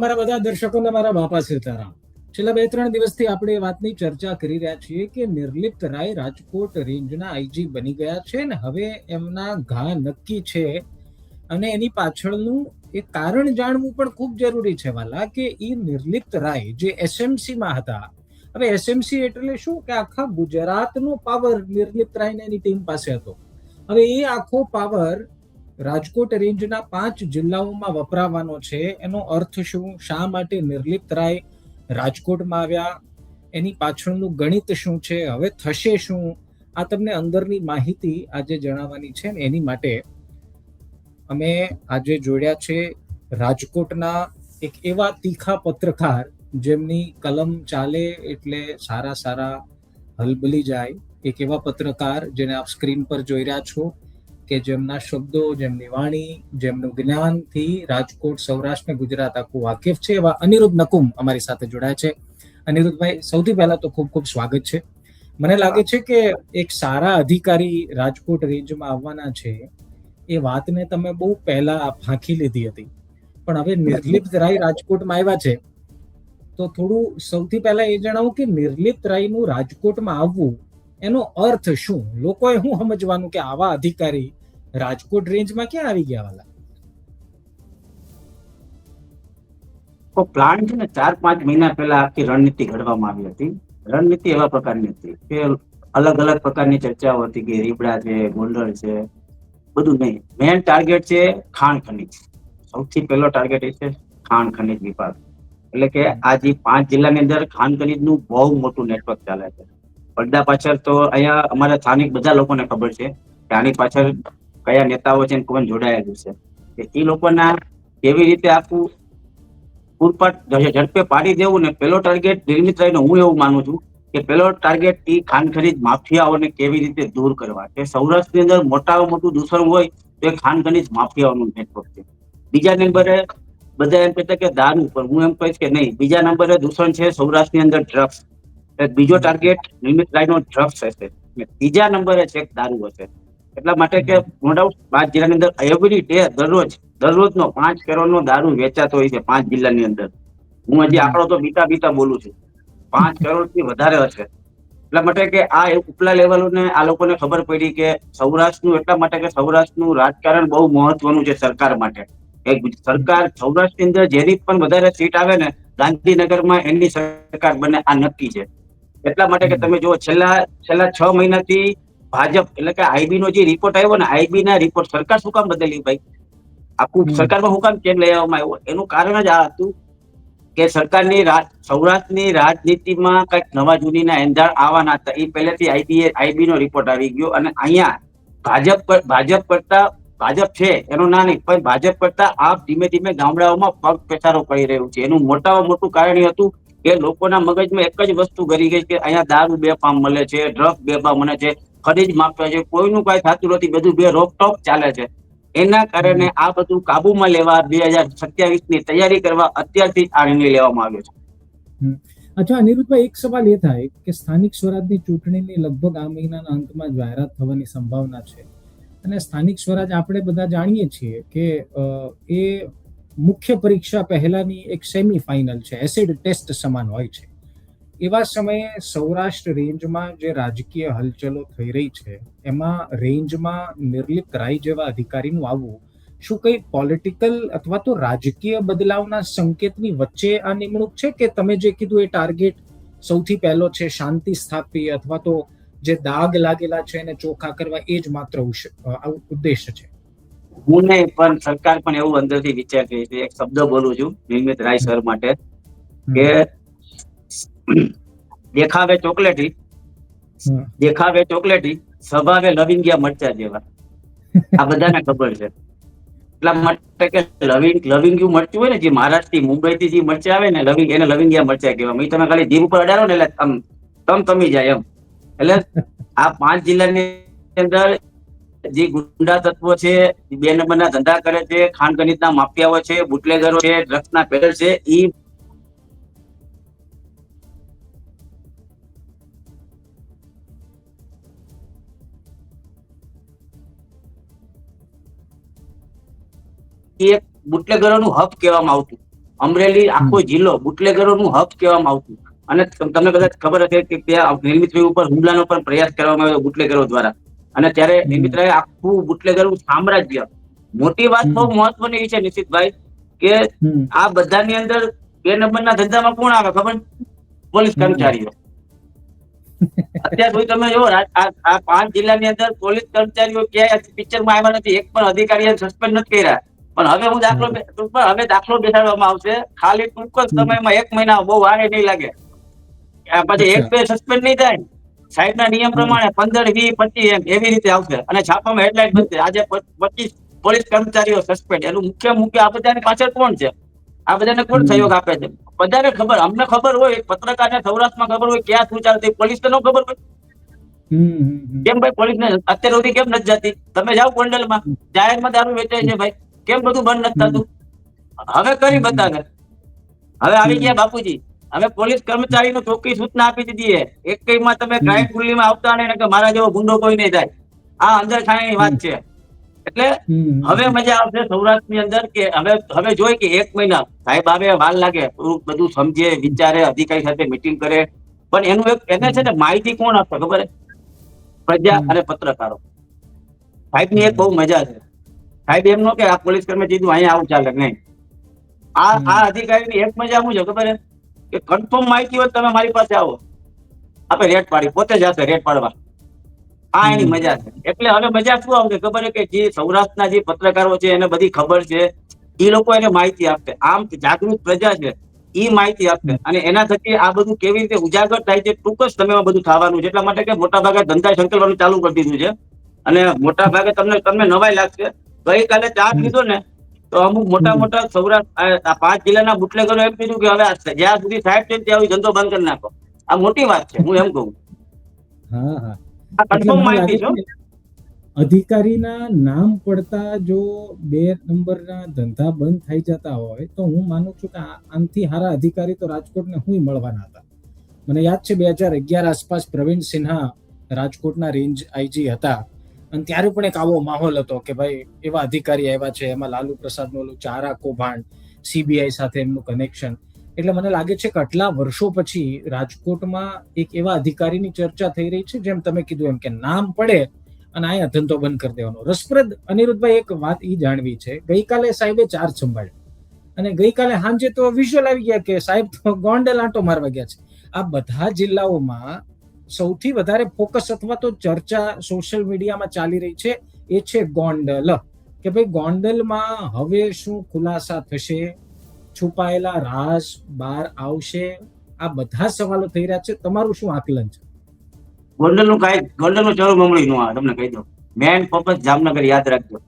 અમારા બધા દર્શકોને મારા બાપા સીતારામ. છેલ્લા 2-3 દિવસથી આપણે એ વાતની ચર્ચા કરી રહ્યા છીએ કે નિર્લિપ્ત રાય રાજકોટ રેન્જના આઈજી બની ગયા છે ને હવે એમના ઘા નક્કી છે અને એની પાછળનું એક કારણ જાણવું પણ ખૂબ જરૂરી છે વાલા, કે એ નિર્લિપ્ત રાય જે એસએમસીમાં હતા. હવે એસએમસી એટલે શું કે આખા ગુજરાતનો પાવર નિર્લિપ્ત રાય એની ટીમ પાસે હતો. હવે એ આખો પાવર રાજકોટ રેન્જના 5 જિલ્લાઓમાં વપરાવાનો છે. એનો અર્થ શું? શા માટે નિર્લિપ્ત રાય રાજકોટમાં આવ્યા? એની પાછળનું ગણિત શું છે? હવે થશે શું? આ તમને અંદરની માહિતી આજે જણાવવાની છે ને એની માટે અમે આજે જોડ્યા છે રાજકોટના એક એવા તીખા પત્રકાર જેમની કલમ ચાલે એટલે સારા સારા હલબલી જાય. એક એવા પત્રકાર જેને આપ સ્ક્રીન પર જોઈ રહ્યા છો કે જેમના શબ્દો, જેમની વાણી, જેમનું જ્ઞાનથી રાજકોટ, સૌરાષ્ટ્ર ને ગુજરાત આખું વાકેફ છે. એવા અનિરુદ્ધ નકુમ અમારી સાથે જોડાય છે. અનિરુદ્ધભાઈ, સૌથી પહેલા તો ખૂબ ખૂબ સ્વાગત છે. મને લાગે છે કે એક સારા અધિકારી રાજકોટ રેન્જમાં આવવાના છે એ વાતને તમે બહુ પહેલા ફાંકી લીધી હતી, પણ હવે નિર્લિપ્ત રાય રાજકોટમાં આવ્યા છે તો થોડું સૌથી પહેલા એ જણાવું કે નિર્લિપ્ત રાયનું રાજકોટમાં આવવું એનો અર્થ શું? લોકોએ શું સમજવાનું કે આવા અધિકારી રાજકોટ રેન્જમાં ક્યાં આવી ગયા વાલા? તો પ્લાન છે ને 4-5 મહિના પહેલા આખી રણનીતિ ઘડવામાં આવી હતી. રણનીતિ એવા પ્રકારની હતી કે અલગ અલગ પ્રકારની ચર્ચાઓ હતી કે રીબડા છે, ગોંડલ છે, બધું નહીં. મેન ટાર્ગેટ છે ખાણ ખનીજ. સૌથી પહેલો ટાર્ગેટ એ છે ખાણ ખનીજ વિભાગ. એટલે કે આ જે 5 જિલ્લાની અંદર ખાણ ખનીજનું બહુ મોટું નેટવર્ક ચાલે છે. પડદા પાછળ તો અહીંયા અમારા સ્થાનિક બધા લોકોને ખબર છે કે આની પાછળ કયા નેતાઓ છે કોણ જોડાયેલું છે. એ લોકોના કેવી રીતે આખું પૂરપાટ ઝડપે પાડી દેવું ને પેલો ટાર્ગેટ નિર્મિત રાયનો હું એવું માનું છું કે પેલો ટાર્ગેટ એ ખાણ ખનીજ માફિયાઓને કેવી રીતે દૂર કરવા. કે સૌરાષ્ટ્રની અંદર મોટામાં મોટું દૂષણ હોય તો એ ખાણ ખનીજ માફિયાઓનું નેટવર્ક છે. બીજા નંબરે બધા એમ કહેતા કે દારૂ, પણ હું એમ કહીશ કે નહીં, બીજા નંબરે દૂષણ છે સૌરાષ્ટ્રની અંદર ડ્રગ્સ. બીજો ટાર્ગેટ નિર્મિત રાયનો ડ્રગ્સ હશે, ત્રીજા નંબરે છે દારૂ હશે. એટલા માટે કે નો ડાઉટ 5 જિલ્લાની અંદર એવરી ડે દરરોજનો 5 કરોડનો દારૂ વેચાતો હોય છે 5 જિલ્લાની અંદર. હું હજી આંકડો તો બીતા બોલું છું, 5 કરોડથી વધારે હશે. એટલા માટે કે આ ઉપલા લેવલોને આ લોકોને ખબર પડી કે સૌરાષ્ટ્રનું, એટલા માટે કે સૌરાષ્ટ્રનું રાજકારણ બહુ મહત્વનું છે સરકાર માટે. સરકાર સૌરાષ્ટ્રની અંદર જેની પણ વધારે સીટ આવે ને ગાંધીનગરમાં એની સરકાર બને, આ નક્કી છે. એટલા માટે કે તમે જો છેલ્લા 6 મહિનાથી ભાજપ એટલે કે આઈબી નો જે રિપોર્ટ આવ્યો ને, આઈબી ના રિપોર્ટ સરકાર શું કામ બદલી ભાઈ? આખું સરકારમાં હું કામ કેમ લઈ આવવામાં આવ્યો? એનું કારણ જ આ હતું કે સરકારની સૌરાષ્ટ્રની રાજનીતિમાં કઈક નવા જૂનીના એંધાણ આવવાના હતા. એ પહેલેથી આઈબી નો રિપોર્ટ આવી ગયો અને અહીંયા ભાજપ છે એનું ના નહીં, પણ ભાજપ કરતા આપ ધીમે ધીમે ગામડાઓમાં પગ પેસારો કરી રહ્યું છે. એનું મોટામાં મોટું કારણ એ હતું કે લોકોના મગજમાં એક જ વસ્તુ કરી ગઈ કે અહીંયા દારૂ બેફામ મળે છે, ડ્રગ બેફામ મળે છે, ખનીજ માફિયા છે, કોઈનું કઈ થતું નથી, બધું બે રોકટોક ચાલે છે. એના કારણે આ બધું કાબુમાં લેવા 2027 ની તૈયારી કરવા અત્યારથી આ નિર્ણય લેવામાં આવ્યો છે. અચ્છા અનિરુદ્ધભાઈ, એક સવાલ એ થાય કે સ્થાનિક સ્વરાજની ચૂંટણીની લગભગ આ મહિનાના અંતમાં જાહેરાત થવાની સંભાવના છે અને સ્થાનિક સ્વરાજ આપણે બધા જાણીએ છીએ કે એ મુખ્ય પરીક્ષા પહેલાની એક સેમી ફાઇનલ છે, એસિડ ટેસ્ટ સમાન હોય છે. એવા સમયે સૌરાષ્ટ્ર રેન્જમાં જે રાજકીય હલચલો થઈ રહી છે એમાં રેન્જમાં નિર્લિપ્ત રાય જેવા અધિકારીનું આવવું શું કઈ પોલિટિકલ અથવા તો રાજકીય બદલાવના સંકેતની વચ્ચે આ નિમણૂક છે કે તમે જે કીધું એ ટાર્ગેટ સૌથી પહેલો છે શાંતિ સ્થાપવી અથવા તો જે દાગ લાગેલા છે એને ચોખ્ખા કરવા, એ જ માત્ર ઉદ્દેશ છે? હું નહીં, પણ સરકાર પણ એવું અંદરથી વિચાર કરી છે. એક શબ્દ બોલું છું નિર્મિત રાય સર માટે કે દેખાવે ચોકલેટી, સ્વભાવે લવિંગિયા મરચા જેવા. આ બધાને ખબર છે. એટલા માટે કે લવિંગિયું મરચું હોય ને, જે મહારાષ્ટ્ર થી મુંબઈ થી જે મરચા આવે ને એને લવિંગિયા મરચા કહેવાય. તમે ખાલી જીભ ઉપર અડાડો ને એટલે તમી જાય એમ. એટલે આ 5 જિલ્લાની અંદર જે ગુંડા તત્વો છે, 2 નંબરના ધંધા કરે છે, ખાણ ખનીજના માફિયાઓ છે, બુટલેગરો છે, ડ્રગ્સના પેડર છે, એક બુટલેગરોનું હબ કહેવામાં આવતું. અમરેલી આખો જિલ્લો બુટલેગરોનું હબ કહેવામાં આવતું. અને તમને કદાચ ખબર હશે કે ત્યાં નિર્મિતરાય ઉપર હુમલાનો પણ પ્રયાસ કરવામાં આવ્યો બુટલેગરો દ્વારા. અને ત્યારે નિર્મિતરાય આખું બુટલેગરનું સામ્રાજ્ય. મોટી વાત બહુ મહત્વની એ છે નિશિતભાઈ કે આ બધાની અંદર 2 નંબરના ધંધામાં કોણ આવે ખબર? પોલીસ કર્મચારીઓ. અત્યાર સુધી તમે જો આ 5 જિલ્લાની અંદર પોલીસ કર્મચારીઓ ક્યાંય પિક્ચરમાં આવ્યા નથી, એક પણ અધિકારીએ સસ્પેન્ડ નથી કર્યા. પણ હવે દાખલો બેસાડવામાં આવશે. ખાલી ટૂંક જ સમયમાં 1 મહિના, બહુ વાર નહીં લાગે. પછી 1-2 સસ્પેન્ડ નહીં થાય. સાહેબના નિયમ પ્રમાણે 15, 20, 25 એવી રીતે આવશે. અને છાપામાં હેડલાઇન બનશે, આજે 25 પોલીસ કર્મચારીઓ સસ્પેન્ડ. એનું મુખ્ય આ બધાની પાછળ કોણ છે? આ બધાને કોણ સહયોગ આપે છે? બધાને ખબર. અમને ખબર હોય, પત્રકારને સૌરાષ્ટ્રમાં ખબર હોય ક્યાં શું ચાલતી, પોલીસ તો ન ખબર હોય. કેમ ભાઈ પોલીસને અત્યાર સુધી કેમ નથી જતી? તમે જાઓ ગોંડલમાં, જાહેરમાં દારૂ વેચાય છે ભાઈ, કેમ બધું બંધ નથી થતું? હવે કરી બતાવે. હવે આવી ગયા બાપુજી. હવે પોલીસ કર્મચારીનો ચોખ્ખી સૂચના આપી દીધી છે, એકમાં તમે ક્રાઇમ ફુલીમાં આવતા નહીં કે મારા જેવો ગુંડો કોઈ નહીં થાય. આ અંદર ખાની વાત છે. એટલે હવે મજા આવશે સૌરાષ્ટ્રની અંદર કે હવે જોઈ કે 1 મહિના સાહેબ આવે, વાર લાગે, બધું સમજે, વિચારે, અધિકારી સાથે મીટિંગ કરે. પણ એને છે ને માહિતી કોણ આપશે ખબર? પ્રજા અને પત્રકારો. સાહેબની એક બહુ મજા છે. સાહેબ એમ નો કે આ પોલીસ કર્મચારી અહીંયા આવું ચાલે નહીં. આ અધિકારીની એક મજા શું છે ખબર? કે કન્ફર્મ માહિતી હોય તમે મારી પાસે આવો, આપણે રેડ પાડી, પોતે જ હશે રેડ પાડવા. આ એની મજા છે. એટલે હવે મજા શું આવશે ખબર? કે જે સૌરાષ્ટ્રના જે પત્રકારો છે એને બધી ખબર છે, એ લોકો એને માહિતી આપશે. આમ જાગૃત પ્રજા છે, એ માહિતી આપશે. અને એના થકી આ બધું કેવી રીતે ઉજાગર થાય છે ટૂંક જ સમયમાં બધું થવાનું છે. એટલા માટે કે મોટા ભાગે ધંધા સંકલવાનું ચાલુ કરી દીધું છે. અને મોટા ભાગે તમને નવાઈ લાગશે, ગઈકાલે ચાર્જ લીધો ને તો અમુક મોટા સૌરાષ્ટ્ર 5 જિલ્લાના બુટલેગરો એમ કીધું કે હવે જ્યાં સુધી સાહેબ છે ત્યાં ધંધો બંધ કરી નાખો. આ મોટી વાત છે, હું એમ કહું. આ કન્ફર્મ માહિતી છે. અધિકારીના નામ પડતા જો 2 નંબરના ધંધા બંધ થઈ જતા હોય તો હું માનું છું કે આનાથી સારા અધિકારી તો રાજકોટને હું મળવાના હતા. મને યાદ છે 2011 આસપાસ પ્રવીણ સિન્હા રાજકોટના રેન્જ આઈજી હતા, અને ત્યારે પણ એક આવો માહોલ હતો કે ભાઈ એવા અધિકારી આવ્યા છે. એમાં લાલુ પ્રસાદનું ચારા કૌભાંડ, સીબીઆઈ સાથે એમનું કનેક્શન. એટલે મને લાગે છે કે આટલા વર્ષો પછી રાજકોટમાં એક એવા અધિકારીની ચર્ચા થઈ રહી છે, જેમ તમે કીધું એમ કે નામ પડે અને અહીંયા ધંધો બંધ કરી દેવાનો. રસપ્રદ અનિરુદ્ધભાઈ એક વાત એ જાણવી છે, ગઈકાલે સાહેબે ચાર્જ સંભાળ્યો અને ગઈકાલે સાંજે તો વિઝ્યુઅલ આવી ગયા કે સાહેબ તો ગોંડલ આંટો મારવા ગયા છે. આ બધા જિલ્લાઓમાં સૌથી વધારે ફોકસ અથવા તો ચર્ચા સોશિયલ મીડિયામાં ચાલી રહી છે એ છે ગોંડલ. કે ભાઈ ગોંડલમાં હવે શું ખુલાસા થશે, છુપાયેલા રાજ બહાર આવશે, આ બધા સવાલો થઈ રહ્યા છે. તમારું શું આકલન છે? ગોંડલનું ચરું મમળી નું આવે, તમને કહી દઉં. મેન ફોકસ જામનગર, યાદ રાખજો.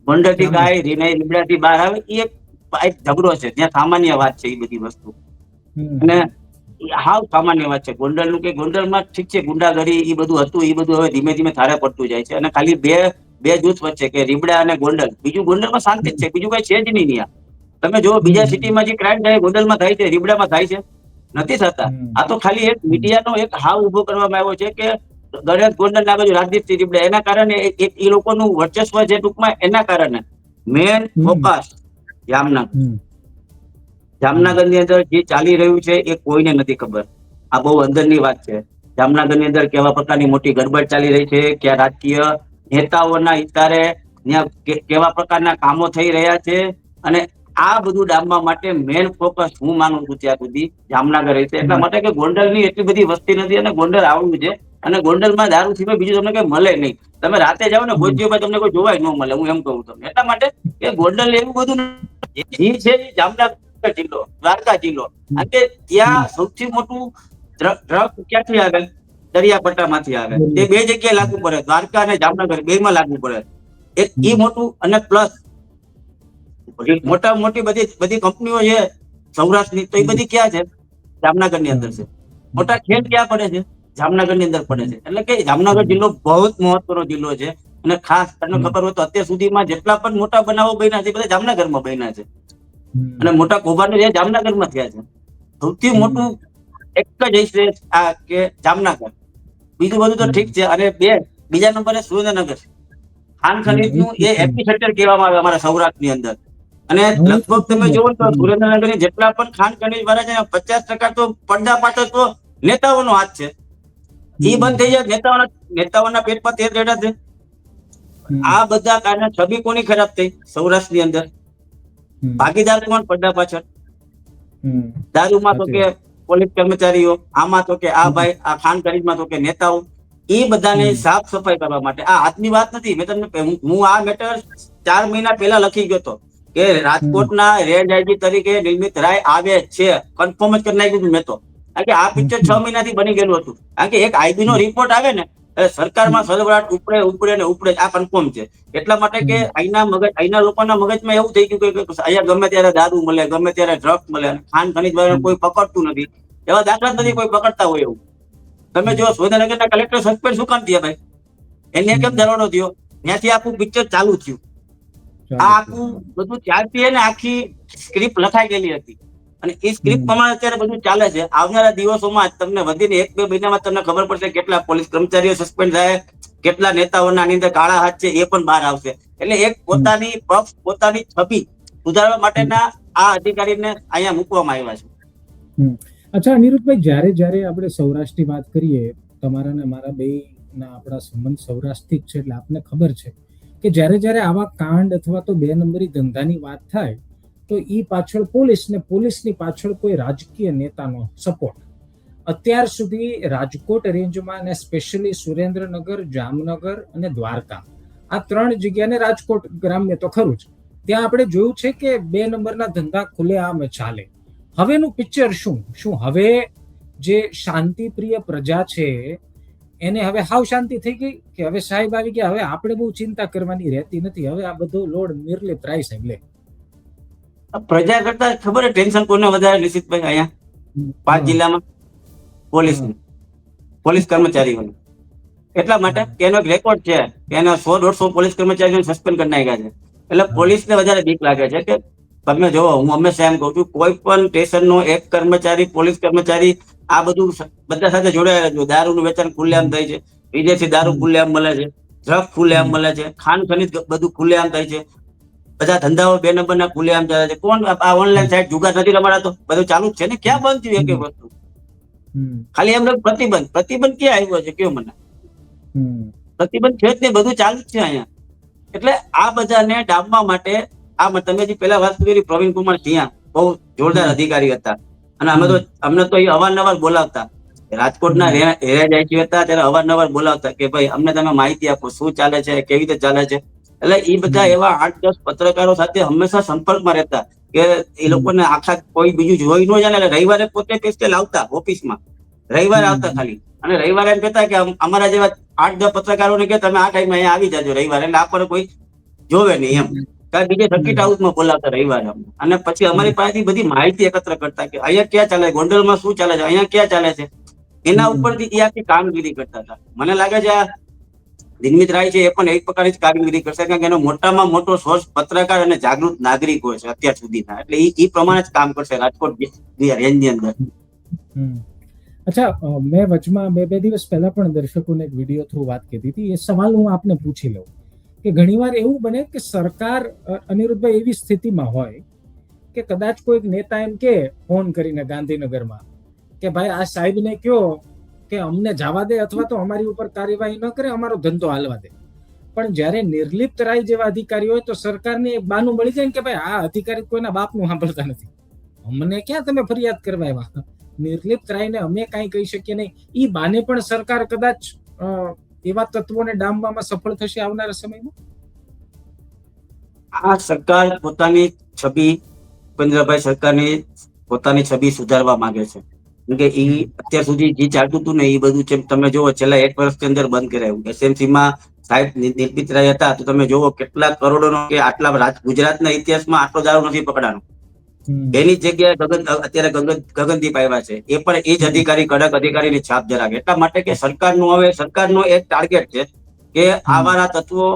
ગોંડલથી કાંઈ રીનાઈ લીમડાથી બહાર આવે એ એક ઝઘડો છે, ત્યાં સામાન્ય વાત છે એ બધી વસ્તુ. અને હાવ સામાન્ય વાત છે ગોંડલનું. કે ગોંડલમાં ઠીક છે ગુંડાગરી એ બધું હતું, એ બધું હવે ધીમે ધીમે થારે પડતું જાય છે. અને ખાલી બે જૂથ વચ્ચે કે રીબડા અને ગોંડલ. બીજું ગોંડલમાં શાંતિ જ છે, બીજું કઈ છે જ નહીં. તમે જો બીજા સિટીમાં જે ક્રાઇમ થાય ગોંડલમાં થાય છે, રીબડામાં થાય છે? નથી થતા. આ તો ખાલી એક મીડિયાનો એક હાવ ઉભો કરવામાં આવ્યો છે કે ગણેશ ગોંડલ ના બાજુ રાજદીપસિંહ રીબડા, એના કારણે એ લોકોનું વર્ચસ્વ છે ટૂંકમાં. એના કારણે મેન ફોકસ જામનગર ની અંદર જે ચાલી રહ્યું છે એ કોઈને નથી ખબર. આ બહુ અંદરની વાત છે. જામનગર ની અંદર કેવા પ્રકારની મોટી ગડબડ ચાલી રહી છે, ક્યાં રાજકીય નેતાઓના ઇશારે ત્યાં કેવા પ્રકારના કામો થઈ રહ્યા છે. અને આ બધું ડામવા માટે મેન ફોકસ હું માનું છું ત્યાં સુધી જામનગર રહેશે. એટલા માટે કે ગોંડલ ની એટલી બધી વસ્તી નથી અને ગોંડલ આવડું છે. અને ગોંડલમાં દારૂ સિવાય બીજું તમને કઈ મળે નહીં. તમે રાતે જાઓ ને ભોજ્યોભાઈ તમને કોઈ જોવાય ન મળે, હું એમ કહું તમને. એટલા માટે કે ગોંડલ એવું બધું છે જામનગર જિલ્લો, દ્વારકા જિલ્લો. અને ત્યાં સૌથી મોટું ડ્રગ ક્યાંથી આવે? દરિયાપટ્ટામાંથી આવે. તે 2 જગ્યાએ લાગુ પડે, દ્વારકા અને જામનગર 2 માં લાગુ પડે. એક ઈ મોટું અને પ્લસ મોટી બધી કંપનીઓ છે સૌરાષ્ટ્રની, તો એ બધી ક્યાં છે? જામનગર ની અંદર છે. મોટા ખેલ ક્યાં પડે છે? જામનગર ની અંદર પડે છે. એટલે કે જામનગર જિલ્લો બહુ જ મહત્વનો જિલ્લો છે. અને ખાસ તમને ખબર હોય તો અત્યાર સુધીમાં જેટલા પણ મોટા બનાવો બન્યા છે બધા જામનગરમાં બન્યા છે. અને મોટા કૌભાંડો જે જામનગરમાં થયા છે. સૌથી મોટું એક જ હશે આ કે જામનગર. બીજું બધું તો ઠીક છે. અને બીજા નંબરે સુરેન્દ્રનગર. ખાન ખનીજનું એ એપી સેન્ટર કહેવામાં આવે અમારા સૌરાષ્ટ્રની અંદર. અને હું લગભગ તમે તો જોવો તો સુરેન્દ્રનગરની જેટલા પણ ખાણ ખનીજ વાળા છે 50% તો પડદા પાછળ તો નેતાઓનો હાથ છે. એ બંધ થઈ જાય, નેતાઓના પેટમાં તેલ રેડા છે. આ બધા કારણે છબી કોની ખરાબ થઈ સૌરાષ્ટ્રની અંદર? ભાગીદાર કોણ પડદા પાછળ? દારૂમાં તો કે પોલીસ કર્મચારીઓ, આમાં તો કે આ ભાઈ, આ ખાણ ખનીજમાં તો કે નેતાઓ. એ બધાને સાફ સફાઈ કરવા માટે આ આજની વાત નથી. મેં તમને હું આ મેટર 4 મહિના પહેલા લખી ગયો હતો કે રાજકોટના રેન્જ આઈજી તરીકે નિર્મિત રાય આવે છે. કન્ફર્મ જ કરી નાખ્યું હતું મેં તો. કારણ કે આ પિક્ચર 6 મહિનાથી બની ગયેલું હતું. કારણ કે એક આઈબી નો રિપોર્ટ આવે ને સરકારમાં સળવળાટ ઉપડે ને ઉપડે, આ કન્ફર્મ છે. એટલા માટે કે અહીંના લોકોના મગજમાં એવું થઈ ગયું કે અહીંયા ગમે ત્યારે દારૂ મળે, ગમે ત્યારે ડ્રગ્સ મળે, ખાણ ખનીજ વાળાને કોઈ પકડતું નથી. એવા દાખલા જ નથી કોઈ પકડતા હોય એવું. તમે જો સુરેન્દ્રનગરના કલેક્ટર સસ્પેન્ડ શું કામ થયા ભાઈ? એને કેમ દરોડો થયો? ત્યાંથી આખું પિક્ચર ચાલુ થયું. આ આખું બધું ચાલતી ને આખી સ્ક્રિપ્ટ લખાઈ ગયેલી હતી અને એ સ્ક્રિપ્ટ પ્રમાણે અત્યારે બધું ચાલે છે. આવનારા દિવસોમાં તમને વધીને 1-2 મહિનામાં તમને ખબર પડશે કેટલા પોલીસ કર્મચારીઓ સસ્પેન્ડ થાય, કેટલા નેતાઓના આની અંદર કાળા હાથ છે એ પણ બહાર આવશે. એટલે એક પોતાની પક્ષ, પોતાની છબી સુધારવા માટેના આ અધિકારીને અહીંયા મૂકવામાં આવ્યા છે. અચ્છા અનિરુદ્ધભાઈ, જ્યારે આપણે સૌરાષ્ટ્રની વાત કરીએ, તમારા ને મારા બે ના આપણા સંબંધ સૌરાષ્ટ્રથી જ છે, એટલે આપને ખબર છે કે જ્યારે આવા કાંડ અથવા તો 2 નંબરી ધંધાની વાત થાય તો ઈ પાછળ પોલીસ ને પોલીસની પાછળ કોઈ રાજકીય નેતાનો સપોર્ટ. અત્યાર સુધી રાજકોટ રેન્જમાં અને સ્પેશિયલી સુરેન્દ્રનગર, જામનગર અને દ્વારકા, આ 3 જગ્યાને રાજકોટ ગ્રામ્ય તો ખરું જ, ત્યાં આપણે જોયું છે કે 2 નંબરના ધંધા ખુલ્લેઆમ ચાલે. હવેનું પિક્ચર શું હવે જે શાંતિપ્રિય પ્રજા છે એને હવે હાવ શાંતિ થઈ ગઈ કે હવે સાહેબ આવી ગયા, હવે આપણે બહુ ચિંતા કરવાની રહેતી નથી, હવે આ બધો લોડ નિર્લિપ્ત રાય સાહેબ લે? પ્રજા કરતા ખબર ટેન્શન કોને વધારે નિશિતભાઈ? અહીંયા 5 જિલ્લામાં પોલીસ કર્મચારીઓને. એટલા માટે કે એનો એક રેકોર્ડ છે કે એના 100-150 પોલીસ કર્મચારીઓને સસ્પેન્ડ કરી નાખ્યા છે. એટલે પોલીસને વધારે બીક લાગે છે કે તમે જોવો, હું હંમેશા એમ કહું છું, કોઈ પણ સ્ટેશનનો એક કર્મચારી, પોલીસ કર્મચારી આ બધું બધા સાથે જોડાયેલા છે. દારૂનું વેચાણ ખુલ્લેઆમ થાય છે, વિદેશી દારૂ ખુલ્લેઆમ મળે છે, ડ્રગ ખુલ્લેઆમ મળે છે, ખાણ ખનીજ બધું ખુલ્લેઆમ થાય છે, બધા ધંધાઓ 2 નંબરના ખુલ્લેઆમ ચાલે છે. કોણ આ ઓનલાઈન સાઇટ જુગાર નથી રમાડાતો? બધું ચાલુ જ છે ને. ક્યાં બંધ થયું એક વસ્તુ? ખાલી એમ પ્રતિબંધ ક્યાં આવ્યો છે? કયો મને પ્રતિબંધ છે જ નહીં, બધું ચાલુ જ છે અહીંયા. એટલે આ બધાને ડામવા માટે તમે જે પેલા વાત કરી, પ્રવીણ કુમાર સિંહ બહુ જોરદાર અધિકારી હતા અને અમને તો એ અવારનવાર બોલાવતા. રાજકોટના હેરાજ આઈજી હતા ત્યારે અવારનવાર બોલાવતા કે ભાઈ અમને તમે માહિતી આપો, શું ચાલે છે, કેવી રીતે ચાલે છે. એટલે એ બધા એવા 8-10 પત્રકારો સાથે હંમેશા સંપર્કમાં રહેતા કે એ લોકોને આખા કોઈ બીજું જોઈ ન જાય ને. રવિવારે પોતે પેસ્ટેલ આવતા ઓફિસમાં, રવિવારે આવતા ખાલી, અને રવિવારે એમ કહેતા કે અમારા જેવા 8-10 પત્રકારોને કે તમે આ ટાઈમે અહીંયા આવી જાજો રવિવારે, એટલે આપણને કોઈ જોવે નહીં એમ. બીજે સર્કિટ હાઉસમાં બોલાવતા રવિવારે અમને, અને પછી અમારી પાસેથી બધી માહિતી એકત્ર કરતા કે અહીંયા ક્યાં ચાલે, ગોંડલમાં શું ચાલે છે, અહીંયા ક્યાં ચાલે છે. એના ઉપરથી એ આખી કામગીરી કરતા હતા. મને લાગે છે આ નિર્મિત રાય છે એ પણ એક પ્રકારની જ કામગીરી કરશે, કારણ કે એનો મોટામાં મોટો સોર્સ પત્રકાર અને જાગૃત નાગરિકો છે અત્યાર સુધીના. એટલે એ પ્રમાણે જ કામ કરશે રાજકોટ રેન્જની અંદર. અચ્છા, મેં વચમાં 2 દિવસ પહેલા પણ દર્શકોને એક વિડીયો થ્રુ વાત કરી હતી. એ સવાલ હું આપને પૂછી લઉં કે ઘણીવાર એવું બને કે સરકાર, અનિરુદ્ધભાઈ, એવી સ્થિતિમાં હોય કે કદાચ કોઈક નેતા એમ કે ફોન કરીને ગાંધીનગરમાં કે ભાઈ આ સાહેબને કયો કે અમને જવા દે અથવા તો અમારી ઉપર કાર્યવાહી ન કરે, અમારો ધંધો હાલવા દે. પણ જ્યારે નિર્લિપ્ત રાય જેવા અધિકારી હોય તો સરકારને એક બાનું મળી જાય કે ભાઈ આ અધિકારી કોઈના બાપનું સાંભળતા નથી, અમને ક્યાં તમે ફરિયાદ કરવા આવ્યા? નિર્લિપ્ત રાયને અમે કાંઈ કહી શકીએ નહીં. ઈ બાને પણ સરકાર કદાચ એવા તત્વોને ડામવામાં સફળ થશે આવનારા સમયમાં. આ સરકાર પોતાની છબી, ઉપેન્દ્રભાઈ, સરકારની પોતાની છબી સુધારવા માંગે છે. કે એ અત્યાર સુધી જે ચાલતું હતું ને એ બધું છે. તમે જોવો છેલ્લા 1 વર્ષની અંદર બંધ કરાયું. એસએમસીમાં સાહેબ નિર્મિત રાય હતા તો તમે જોવો કેટલા કરોડોનો કે આટલા ગુજરાતના ઇતિહાસમાં આટલો દારૂ નથી પકડાનો. એની જગ્યાએ અત્યારે ગગનદીપ આવ્યા છે, એ પણ એ જ અધિકારી, કડક અધિકારીની છાપ ધરાવે. એટલા માટે કે સરકારનો એક ટાર્ગેટ છે કે આવારા તત્વો,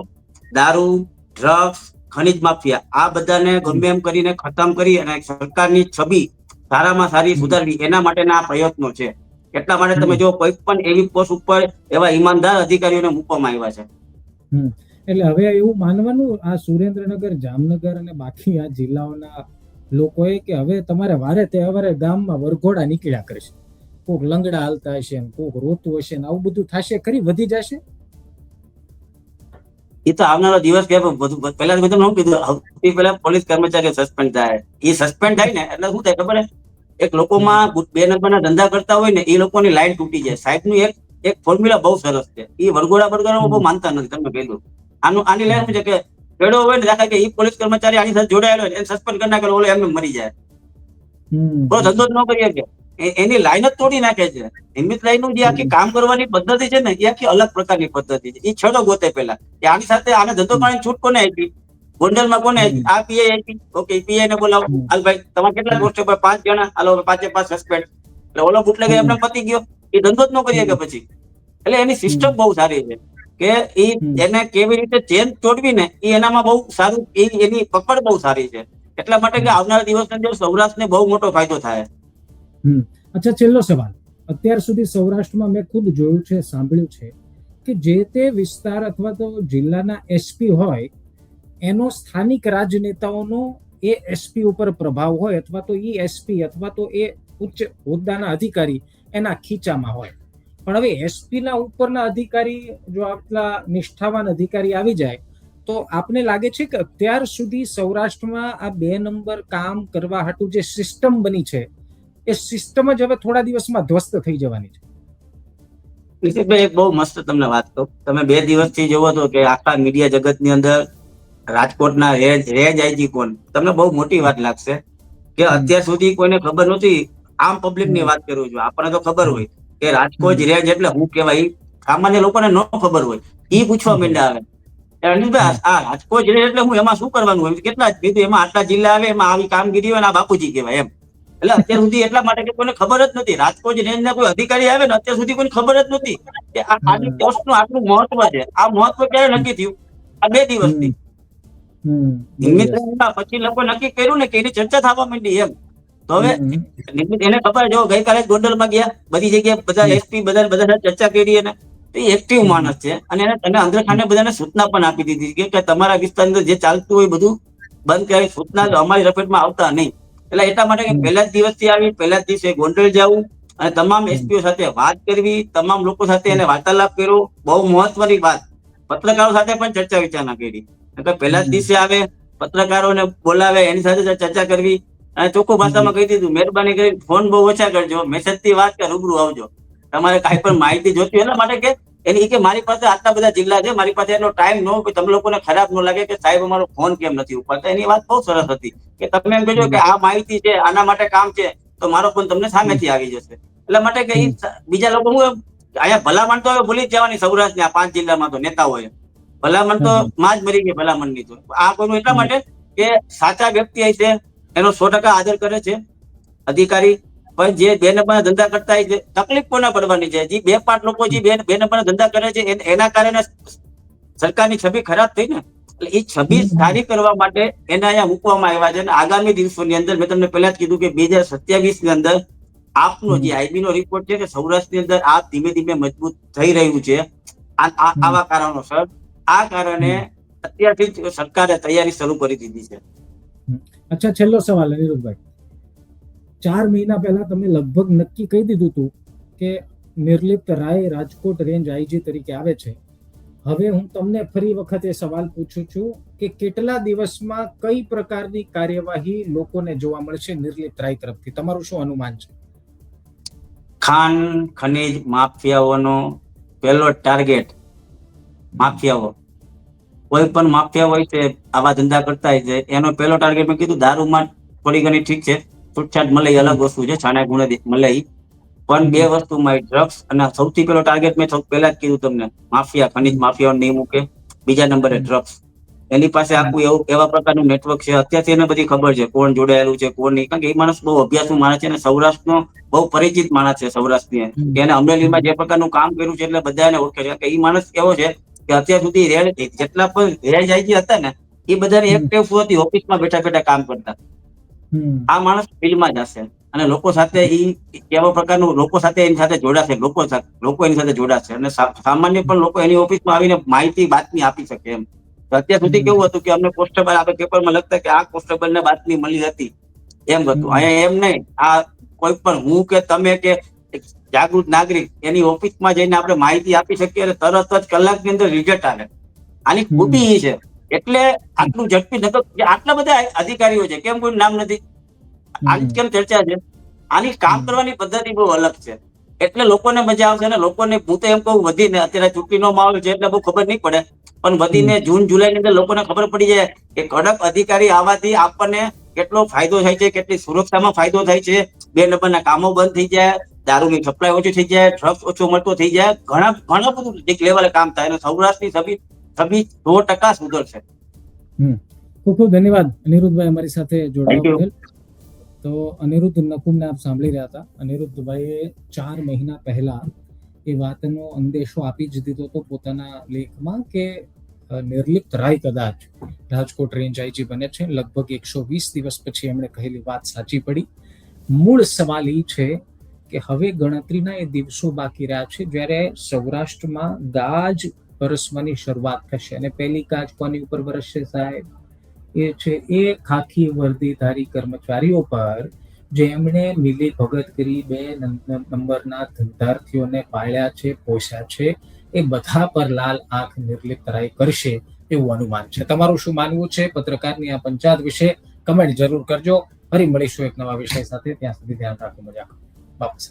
દારૂ, ડ્રગ્સ, ખનીજ માફિયા, આ બધાને ગમે એમ કરીને ખતમ કરી અને સરકારની છબી સારામાં સારી સુધારવી, એના માટેના આ પ્રયત્નો છે. એટલા માટે તમે જો કોઈ પણ એવી પોસ્ટ ઉપર એવા ઈમાનદાર અધિકારીઓને મૂકવામાં આવ્યા છે. એટલે હવે એવું માનવાનું આ સુરેન્દ્રનગર, જામનગર અને બાકી આ જિલ્લાઓના લોકોએ કે હવે તમારે વારે તહેવારે ગામમાં વરઘોડા નીકળ્યા કરશે, કોક લંગડા હાલતા હશે ને કોક રોતું હશે ને આવું બધું થશે ખરી, વધી જશે. એ તો આવનારો દિવસ કે બધું પહેલા મેં તમને શું કીધું, સૌથી પહેલા પોલીસ કર્મચારીઓ સસ્પેન્ડ થાય. એ સસ્પેન્ડ થાય ને એટલે શું થાય ખબર છે? એક લોકોમાં બે નંબરના ધંધા કરતા હોય ને એ લોકોની લાઈન તૂટી જાય. સાહેબનું એક એક ફોર્મ્યુલા બહુ સરસ છે. એ વરઘોડા બરઘોડામાં બહુ માનતા નથી. તમે કીધું આની લાઈન શું છે કે ખેડો હોય ને દાખલા કે એ પોલીસ કર્મચારી આની સાથે જોડાયેલો હોય એને સસ્પેન્ડ કરી નાખે, ઓલો એમને મરી જાય, બહુ ધંધો જ ન કરી શકે. એની લાઈન જ તોડી નાખે છે. નિયમિત લાઈનનું જે આખી કામ કરવાની પદ્ધતિ છે ને એ આખી અલગ પ્રકારની પદ્ધતિ છે. એ છેડો ગોતે પેલા કે આની સાથે આને ધંધો પાણી છૂટ કોને આપી, ગોંડલમાં કોને આપી? આ પીઆઈ આપી. ઓકે, પીઆઈ ને બોલાવો, હાલ ભાઈ તમારે કેટલા કોન્સ્ટેબલ? 5 જણા, હાલો 5 સસ્પેન્ડ. એટલે ઓલો બુટલેગ એમને પતી ગયો, એ ધંધો જ ન કરી શકે પછી. એટલે એની સિસ્ટમ બહુ સારી છે કે એને કેવી રીતે ચેન તોડવી ને એ એનામાં બહુ સારું, એની પકડ બહુ સારી છે. એટલા માટે કે આવનારા દિવસની અંદર સૌરાષ્ટ્રને બહુ મોટો ફાયદો થાય. અચ્છા, છેલ્લો સવાલ. અત્યાર સુધી સૌરાષ્ટ્રમાં મેં ખુદ જોયું છે, સાંભળ્યું છે કે જે તે વિસ્તાર અથવા તો જિલ્લાના એસપી હોય એનો સ્થાનિક રાજનેતાઓનો એ એસપી ઉપર પ્રભાવ હોય અથવા તો એ એસપી અથવા તો એ ઉચ્ચ હોદ્દાના અધિકારી એના ખીચામાં હોય. પણ હવે એસપી ના ઉપરના અધિકારી જો આટલા નિષ્ઠાવાન અધિકારી આવી જાય તો આપને લાગે છે કે અત્યાર સુધી સૌરાષ્ટ્રમાં આ 2 નંબર કામ કરવા હાટુ જે સિસ્ટમ બની છે એ સિસ્ટમ જ હવે થોડા દિવસમાં ધ્વસ્ત થઈ જવાની છે. નિશિતભાઈ, એક બહુ મસ્ત તમને વાત કહું. તમે 2 દિવસથી જોવો તો કે આખા મીડિયા જગતની અંદર રાજકોટના રેજ આઈજી કોણ, તમને બહુ મોટી વાત લાગશે કે અત્યાર સુધી કોઈને ખબર નહોતી. આમ પબ્લિક ની વાત કરું છું, આપણને તો ખબર હોય કે રાજકોટ રેજ એટલે શું કહેવાય, સામાન્ય લોકોને ન ખબર હોય. એ પૂછવા માંડ્યા આવે અનિલભાઈ આ રાજકોટ રેજ એટલે હું, એમાં શું કરવાનું હોય, કેટલા કીધું એમાં આટલા જિલ્લા આવે, એમાં આવી કામગીરી હોય ને આ બાપુજી કહેવાય એમ. એટલે અત્યાર સુધી એટલા માટે કે કોઈને ખબર જ નથી. રાજકોટ રેન્જ ના કોઈ અધિકારી આવે ને અત્યાર સુધી કોઈને ખબર જ નથી કે આની પોસ્ટનું આટલું મહત્વ છે. આ મહત્વ ક્યારે નક્કી થયું? આ 2 દિવસથી. પછી લોકો નક્કી કર્યું ને કે એની ચર્ચા થવા માંડી એમ. તો હવે એને ખબર, જો ગઈકાલે ગોંડલમાં ગયા, બધી જગ્યાએ બધા એસપી બધા ચર્ચા કરી, એને તો એ એક્ટિવ માણસ છે અને એને અંદર ખાને બધાને સૂચના પણ આપી દીધી કે તમારા વિસ્તારની અંદર જે ચાલતું હોય બધું બંધ કરી, સૂચના અમારી રફેટમાં આવતા નહીં. એટલે એટલા માટે કે પહેલા જ દિવસથી આવી, પહેલા જ દિવસે ગોંડલ જવું અને તમામ એસપીઓ સાથે વાત કરવી, તમામ લોકો સાથે એને વાર્તાલાપ કર્યો, બહુ મહત્વની વાત. પત્રકારો સાથે પણ ચર્ચા વિચારણા કરી. પહેલા જ દિવસે આવે, પત્રકારોને બોલાવે, એની સાથે ચર્ચા કરવી અને ચોખ્ખું ભાષામાં કહી દીધું, મહેરબાની કરી ફોન બહુ ઓછા કરજો, મેસેજ થી વાત કે રૂબરૂ આવજો. તમારે કાંઈ પણ માહિતી જોતી એટલા માટે કે એની કે મારી પાસે આટલા બધા જિલ્લા છે, મારી પાસે એટલો ટાઈમ ન હોય, તમે લોકોને ખરાબ ન લાગે કે સાહેબ અમારો ફોન કેમ નથી ઉપાડતા. એની વાત બહુ સરસ હતી કે તમે એમ કહેજો કે આ માહિતી છે, આના માટે કામ છે, તો મારો ફોન તમને સામેથી આવી જશે. એટલા માટે કે બીજા લોકો હું અહીંયા ભલામણ તો હવે ભૂલી જ જવાની. સૌરાષ્ટ્રના 5 જિલ્લામાં તો નેતાઓએ ભલામણ તો માં જ મરી ગઈ ભલામણની. તો આ કોઈનું એટલા માટે કે સાચા વ્યક્તિ છે એનો 100% આદર કરે છે અધિકારી. પણ જે 2 નંબરના ધંધા કરતા હોય છે, તકલીફ કોને પડવાની છે? જે 2-5 લોકો જે 2 નંબરના ધંધા કરે છે એના કારણે સરકારની છબી ખરાબ થઈ ને. એટલે એ છબી સારી કરવા માટે એને અહીંયા મૂકવામાં આવ્યા છે. અને આગામી દિવસોની અંદર મેં તમને પહેલા જ કીધું કે 2027 ની અંદર આપનો જે આઈબી નો રિપોર્ટ છે કે સૌરાષ્ટ્રની અંદર આપ ધીમે ધીમે મજબૂત થઈ રહ્યું છે. આવા કારણોસર આ કારણે અત્યારથી જ સરકારે તૈયારી શરૂ કરી દીધી છે. અચ્છા, છેલ્લો સવાલ અનિરુદ્ધભાઈ. 4 મહિના પહેલા તમે લગભગ નક્કી કહી દીધું હતું કે નિર્લિપ્ત રાય રાજકોટ રેન્જ આઈજી તરીકે આવે છે. હવે હું તમને ફરી વખત એ સવાલ પૂછું છું કે કેટલા દિવસમાં કઈ પ્રકારની કાર્યવાહી લોકોને જોવા મળશે નિર્લિપ્ત રાય તરફથી? તમારું શું અનુમાન છે? ખાણ ખનીજ માફિયાઓનો પહેલો ટાર્ગેટ માફિયાઓ. કોઈ પણ માફિયા હોય છે, આવા ધંધા કરતા હોય છે, એનો પહેલો ટાર્ગેટ મેં કીધું દારૂમાં થોડી ઘણી ઠીક છે, છૂટછાટ મળે અલગ વસ્તુ છે, છાણા ગુણે મળે. પણ 2 વસ્તુમાં ડ્રગ્સ અને સૌથી પહેલો ટાર્ગેટ મેં પહેલા જ કીધું તમને, માફિયા ખનીજ માફિયાઓ નહીં મૂકે. બીજા નંબરે ડ્રગ્સ. એની પાસે આખું એવા પ્રકારનું નેટવર્ક છે. અત્યારથી એને બધી ખબર છે કોણ જોડાયેલું છે કોણ નહીં. કારણ કે એ માણસ બહુ અભ્યાસુ માણસ છે અને સૌરાષ્ટ્રનો બહુ પરિચિત માણસ છે. સૌરાષ્ટ્રની એને અમરેલીમાં જે પ્રકારનું કામ કર્યું છે એટલે બધા એને ઓળખે છે. કે એ માણસ એવો છે કે અત્યાર સુધી જેટલા પણ રેન્જ આઈજી હતા ને એ બધાની એક્ટિવ હતી, ઓફિસમાં બેઠા બેઠા કામ કરતા. આ માણસ ફિલ્ડમાં જ હશે અને લોકો સાથે કેવા પ્રકારનું લોકો સાથે એની સાથે જોડાશે, લોકો એની સાથે જોડાશે અને સામાન્ય પણ લોકો એની ઓફિસમાં આવીને માહિતી બાતમી આપી શકે એમ. તો અત્યાર સુધી હમ, કેવું હતું કે અમને કોન્સ્ટેબલ આપણે પેપરમાં લખતા કે આ કોન્સ્ટેબલ ને બાતમી મળી હતી એમ હતું. હમ, અહીંયા એમ નહીં, આ કોઈ પણ હું કે તમે કે એક જાગૃત નાગરિક એની ઓફિસમાં જઈને આપણે માહિતી આપી શકીએ અને તરત જ કલાકની અંદર રિઝલ્ટ આવે. આની હમ, ખૂબી એ છે. એટલે આટલું ઝડપી નતો, આટલા બધા અધિકારીઓ છે, કેમ કોઈ નામ નથી? આની હમ, કેમ ચર્ચા છે? આની કામ હમ, કરવાની પદ્ધતિ બહુ અલગ છે. એટલે લોકોને મજા આવશે ને લોકોને. હું તો એમ કહું, વધીને અત્યારે ચૂંટણીનો માહોલ છે એટલે બહુ ખબર નહીં પડે, પણ હમ, વધીને જૂન જુલાઈ ની અંદર લોકોને ખબર પડી જાય કે કડક અધિકારી આવવાથી આપણને કેટલો ફાયદો થાય છે, કેટલી સુરક્ષામાં ફાયદો થાય છે. 2 નંબરના કામો બંધ થઈ જાય, દારૂની સપ્લાય ઓછી થઈ જાય, ડ્રગ્સ ઓછો મળતો થઈ જાય, ઘણા બધું એક લેવલે કામ થાય અને સૌરાષ્ટ્રની છબી છબી 100% સુધરશે. હમ. ખૂબ ખૂબ ધન્યવાદ અનિરુદ્ધભાઈ અમારી સાથે થેન્ક જોડાવા યુ. બદલ. તો અનિરુદ્ધ નકુમને આપ સાંભળી રહ્યા હતા. અનિરુદ્ધભાઈએ 4 મહિના પહેલા એ વાતનો અંદેશો આપી જ દીધો હતો પોતાના લેખમાં કે નિર્લિપ્ત રાય કદાચ રાજકોટ રેન્જ આઈજી બને છે. લગભગ 120 દિવસ પછી એમણે કહેલી વાત સાચી પડી. મૂળ સવાલ એ છે કે હવે ગણતરીના એ દિવસો બાકી રહ્યા છે જ્યારે સૌરાષ્ટ્રમાં ગાજ વરસવાની શરૂઆત થશે અને પહેલી ગાજ કોની ઉપર વરસશે સાહેબ? એ છે એ ખાખી વર્દીધારી કર્મચારીઓ પર જેમણે મિલી ભગત કરી 2 નંબરના ધંધાર્થીઓને પાળ્યા છે, પોષ્યા છે. એ બધા પર લાલ આંખ નિર્લિપ્ત રાય કરશે એવું અનુમાન છે. તમારું શું માનવું છે પત્રકારની આ પંચાયત વિશે? કમેન્ટ જરૂર કરજો. ફરી મળીશું એક નવા વિષય સાથે. ત્યાં સુધી ધ્યાન રાખો. મજા. વાપસ.